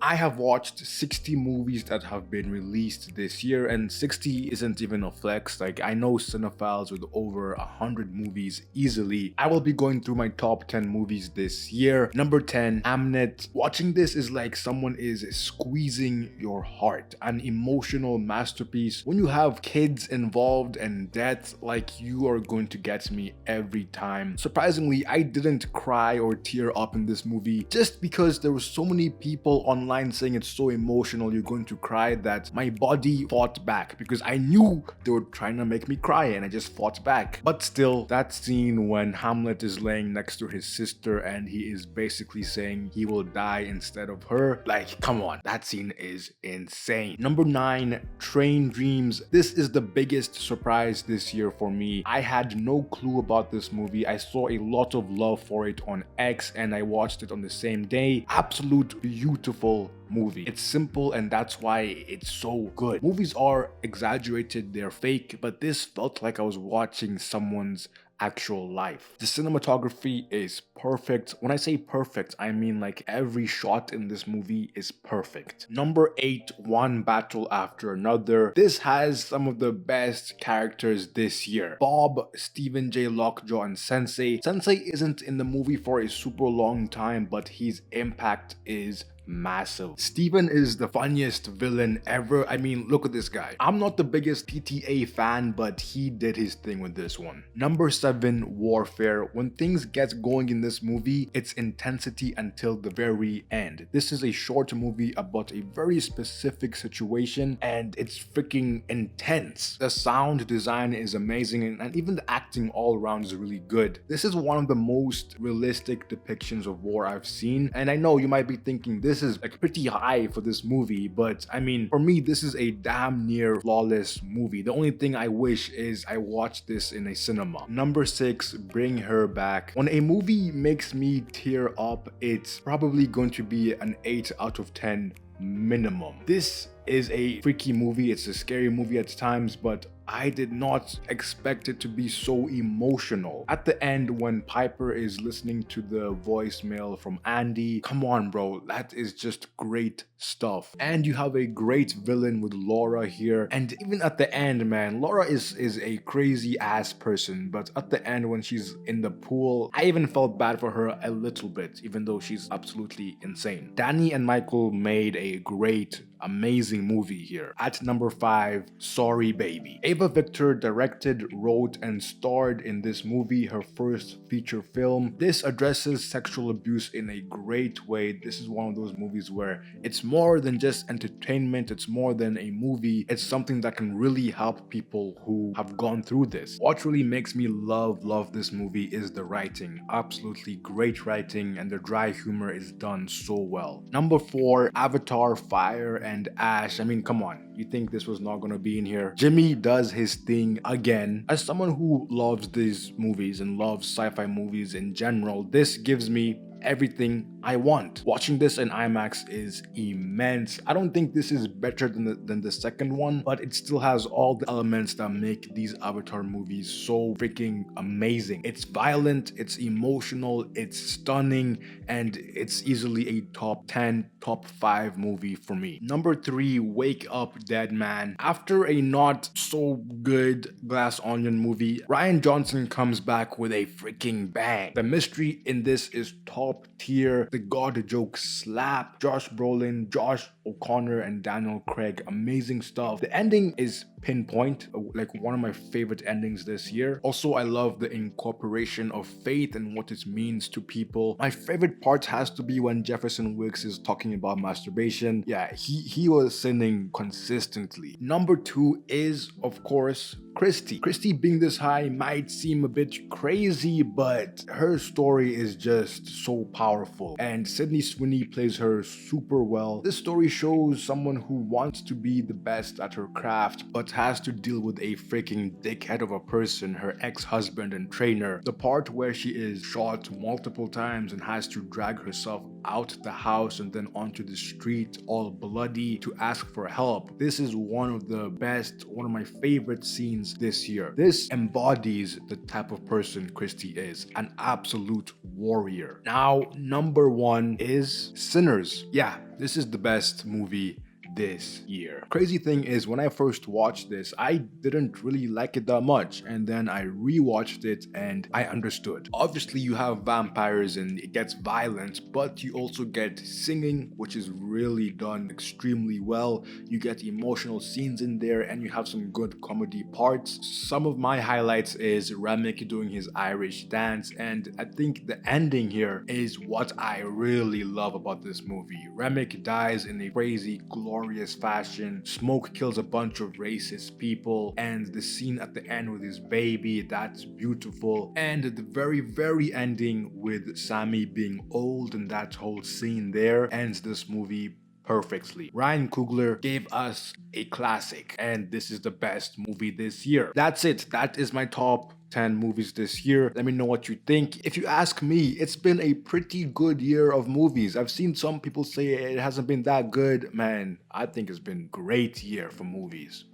I have watched 60 movies that have been released this year, and 60 isn't even a flex. Like, I know cinephiles with over 100 movies easily. I will be going through my top 10 movies this year. Number 10, Hamnet. Watching this is like someone is squeezing your heart. An emotional masterpiece. When you have kids involved and death, like, you are going to get me every time. Surprisingly, I didn't cry or tear up in this movie just because there were so many people online saying it's so emotional, you're going to cry, that my body fought back because I knew they were trying to make me cry and I just fought back. But still, that scene when Hamlet is laying next to his sister and he is basically saying he will die instead of her, like, come on, that scene is insane. Number 9, Train Dreams. This is the biggest surprise this year for me. I had no clue about this movie. I saw a lot of love for it on X and I watched it on the same day. Absolute beautiful movie. It's simple and that's why it's so good. Movies are exaggerated, they're fake, but this felt like I was watching someone's actual life. The cinematography is perfect. When I say perfect, I mean like every shot in this movie is perfect. Number 8, One Battle After Another. This has some of the best characters this year. Bob, Stephen J. Lockjaw, and Sensei. Sensei isn't in the movie for a super long time, but his impact is massive. Steven is the funniest villain ever. I mean, look at this guy. I'm not the biggest PTA fan, but he did his thing with this one. Number 7, Warfare. When things get going in this movie, it's intensity until the very end. This is a short movie about a very specific situation and it's freaking intense. The sound design is amazing and even the acting all around is really good. This is one of the most realistic depictions of war I've seen, and I know you might be thinking this is like pretty high for this movie, but I mean, for me, this is a damn near flawless movie. The only thing I wish is I watched this in a cinema. Number 6, Bring Her Back. When a movie makes me tear up, it's probably going to be an 8 out of 10 minimum. This is a freaky movie. It's a scary movie at times, but I did not expect it to be so emotional. At the end, when Piper is listening to the voicemail from Andy, come on, bro, that is just great stuff. And you have a great villain with Laura here. And even at the end, man, Laura is a crazy ass person, but at the end when she's in the pool, I even felt bad for her a little bit, even though she's absolutely insane. Danny and Michael made a great, amazing movie here. At number 5, Sorry Baby. Ava Victor directed, wrote, and starred in this movie, her first feature film. This addresses sexual abuse in a great way. This is one of those movies where it's more than just entertainment, it's more than a movie, it's something that can really help people who have gone through this. What really makes me love this movie is the writing. Absolutely great writing, and the dry humor is done so well. Number 4, Avatar, Fire and Ash. I mean, come on, you think this was not gonna be in here? Jimmy does his thing again. As someone who loves these movies and loves sci-fi movies in general, this gives me everything I want. Watching this in IMAX is immense. I don't think this is better than the second one, but it still has all the elements that make these Avatar movies so freaking amazing. It's violent, it's emotional, it's stunning, and it's easily a top 10, top 5 movie for me. Number 3, Wake Up Dead Man. After a not so good Glass Onion movie, Rian Johnson comes back with a freaking bang. The mystery in this is top tier. The God jokes slap. Josh Brolin, Josh O'Connor, and Daniel Craig, amazing stuff. The ending is pinpoint, like one of my favorite endings this year. Also, I love the incorporation of faith and what it means to people. My favorite part has to be when Jefferson Wicks is talking about masturbation. Yeah, he was sinning consistently. Number 2 is, of course, Christy. Christy being this high might seem a bit crazy, but her story is just so powerful, and Sydney Sweeney plays her super well. This story shows someone who wants to be the best at her craft, but has to deal with a freaking dickhead of a person, her ex-husband and trainer. The part where she is shot multiple times and has to drag herself out the house and then onto the street all bloody to ask for help. This is one of my favorite scenes this year. This embodies the type of person Christy is, an absolute warrior. Now, number one is Sinners. Yeah, this is the best movie this year. Crazy thing is, when I first watched this, I didn't really like it that much, and then I rewatched it and I understood. Obviously, you have vampires and it gets violent, but you also get singing, which is really done extremely well. You get emotional scenes in there, and you have some good comedy parts. Some of my highlights is Remick doing his Irish dance, and I think the ending here is what I really love about this movie. Remick dies in a crazy, glorious fashion. Smoke kills a bunch of racist people, and the scene at the end with his baby, that's beautiful. And the very ending with Sammy being old, and that whole scene there ends this movie perfectly. Ryan Coogler gave us a classic, and this is the best movie this year. That's it. That is my top 10 movies this year. Let me know what you think. If you ask me, it's been a pretty good year of movies. I've seen some people say it hasn't been that good. Man, I think it's been a great year for movies.